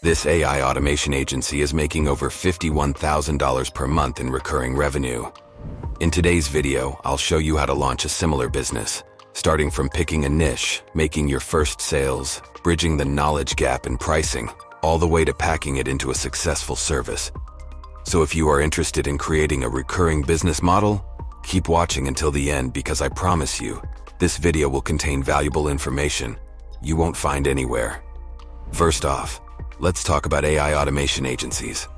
This AI automation agency is making over $51,000 per month in recurring revenue. In today's video, I'll show you how to launch a similar business, starting from picking a niche, making your first sales, bridging the knowledge gap in pricing, all the way to packing it into a successful service. So if you are interested in creating a recurring business model, keep watching until the end because I promise you, this video will contain valuable information you won't find anywhere. First off, let's talk about AI automation agencies.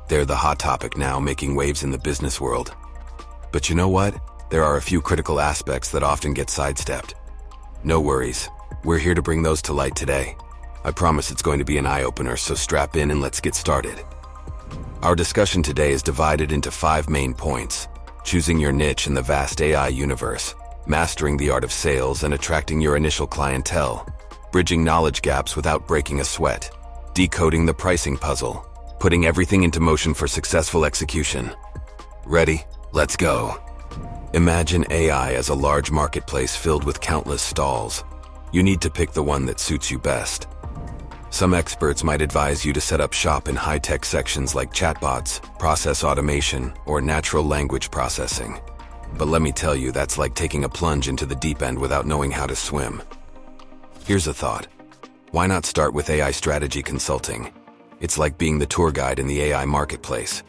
They're the hot topic now, making waves in the business world. But you know what? There are a few critical aspects that often get sidestepped. No worries, we're here to bring those to light today. I promise it's going to be an eye-opener, so strap in and let's get started. Our discussion today is divided into 5 main points: choosing your niche in the vast AI universe, mastering the art of sales and attracting your initial clientele, bridging knowledge gaps without breaking a sweat, decoding the pricing puzzle, putting everything into motion for successful execution. Ready? Let's go. Imagine AI as a large marketplace filled with countless stalls. You need to pick the one that suits you best. Some experts might advise you to set up shop in high-tech sections like chatbots, process automation, or natural language processing. But let me tell you, that's like taking a plunge into the deep end without knowing how to swim. Here's a thought. Why not start with AI strategy consulting? It's like being the tour guide in the AI marketplace.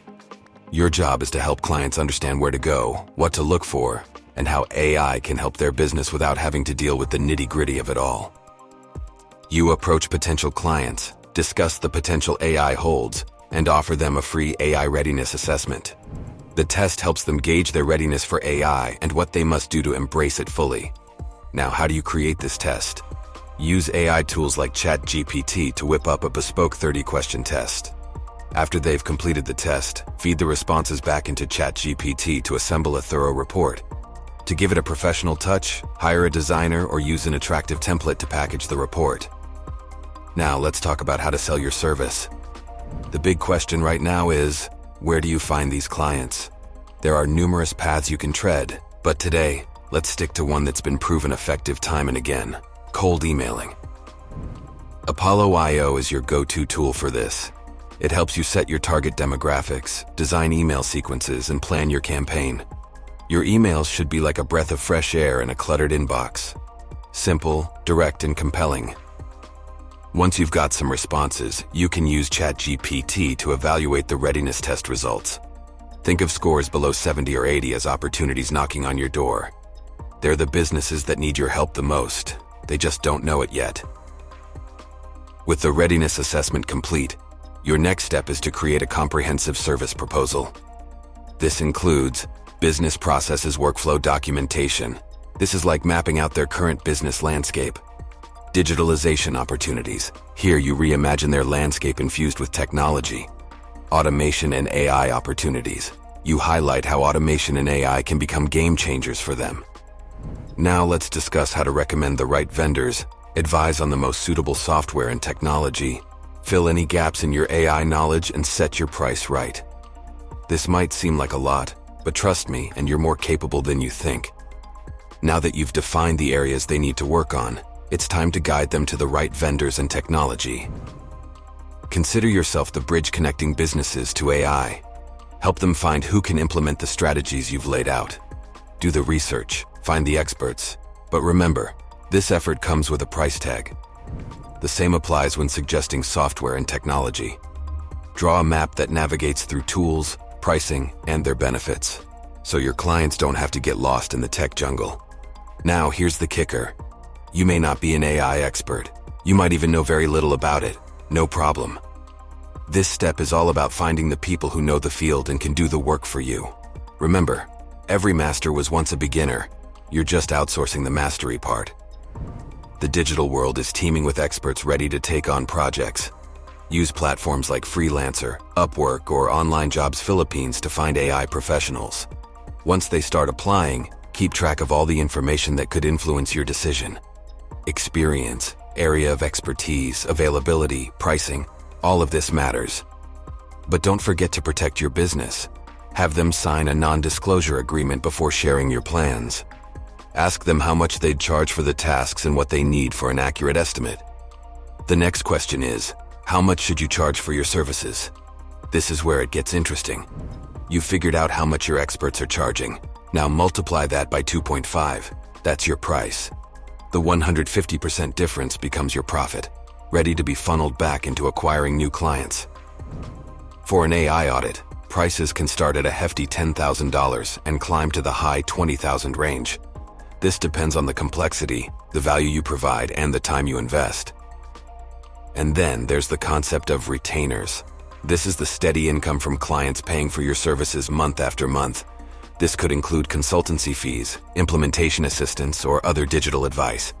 Your job is to help clients understand where to go, what to look for, and how AI can help their business without having to deal with the nitty-gritty of it all. You approach potential clients, discuss the potential AI holds, and offer them a free AI readiness assessment. The test helps them gauge their readiness for AI and what they must do to embrace it fully. Now, how do you create this test? Use AI tools like ChatGPT to whip up a bespoke 30-question test. After they've completed the test, feed the responses back into ChatGPT to assemble a thorough report. To give it a professional touch, hire a designer or use an attractive template to package the report. Now, let's talk about how to sell your service. The big question right now is, where do you find these clients? There are numerous paths you can tread, but today, let's stick to one that's been proven effective time and again: cold emailing. Apollo.io is your go-to tool for this. It helps you set your target demographics, design email sequences, and plan your campaign. Your emails should be like a breath of fresh air in a cluttered inbox. Simple, direct, and compelling. Once you've got some responses, you can use ChatGPT to evaluate the readiness test results. Think of scores below 70 or 80 as opportunities knocking on your door. They're the businesses that need your help the most. They just don't know it yet. With the readiness assessment complete, your next step is to create a comprehensive service proposal. This includes business processes, workflow documentation. This is like mapping out their current business landscape. Digitalization opportunities. Here you reimagine their landscape infused with technology. Automation and AI opportunities. You highlight how automation and AI can become game changers for them. Now let's discuss how to recommend the right vendors, advise on the most suitable software and technology, fill any gaps in your AI knowledge, and set your price right. This might seem like a lot, but trust me, and you're more capable than you think. Now that you've defined the areas they need to work on, it's time to guide them to the right vendors and technology. Consider yourself the bridge connecting businesses to AI. Help them find who can implement the strategies you've laid out. Do the research, find the experts, but remember, this effort comes with a price tag. The same applies when suggesting software and technology. Draw a map that navigates through tools, pricing, and their benefits, so your clients don't have to get lost in the tech jungle. Now, here's the kicker. You may not be an AI expert. You might even know very little about it. No problem. This step is all about finding the people who know the field and can do the work for you. Remember, every master was once a beginner. You're just outsourcing the mastery part. The digital world is teeming with experts ready to take on projects. Use platforms like Freelancer, Upwork, or OnlineJobs Philippines to find AI professionals. Once they start applying, keep track of all the information that could influence your decision. Experience, area of expertise, availability, pricing, all of this matters. But don't forget to protect your business. Have them sign a non-disclosure agreement before sharing your plans. Ask them how much they'd charge for the tasks and what they need for an accurate estimate. The next question is, How much should you charge for your services? This is where it gets interesting. You've figured out how much your experts are charging. Now multiply that by 2.5. That's your price. The 150% difference becomes your profit, ready to be funneled back into acquiring new clients. For an AI audit, prices can start at a hefty $10,000 and climb to the high $20,000 range. This depends on the complexity, the value you provide, and the time you invest. And then there's the concept of retainers. This is the steady income from clients paying for your services month after month. This could include consultancy fees, implementation assistance, or other digital advice.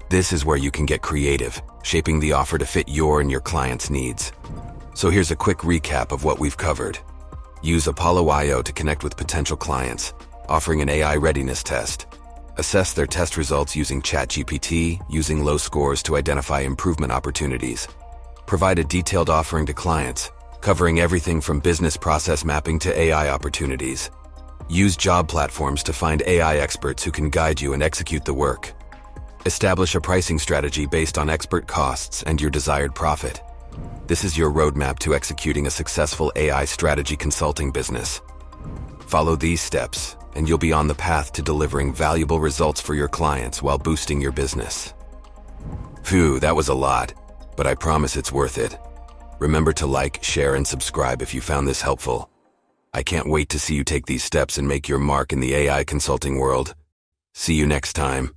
This is where you can get creative, shaping the offer to fit your and your client's needs. So here's a quick recap of what we've covered. Use Apollo IO to connect with potential clients, offering an AI readiness test. Assess their test results using ChatGPT, using low scores to identify improvement opportunities. Provide a detailed offering to clients, covering everything from business process mapping to AI opportunities. Use job platforms to find AI experts who can guide you and execute the work. Establish a pricing strategy based on expert costs and your desired profit. This is your roadmap to executing a successful AI strategy consulting business. Follow these steps, and you'll be on the path to delivering valuable results for your clients while boosting your business. Phew, that was a lot, but I promise it's worth it. Remember to like, share, and subscribe if you found this helpful. I can't wait to see you take these steps and make your mark in the AI consulting world. See you next time.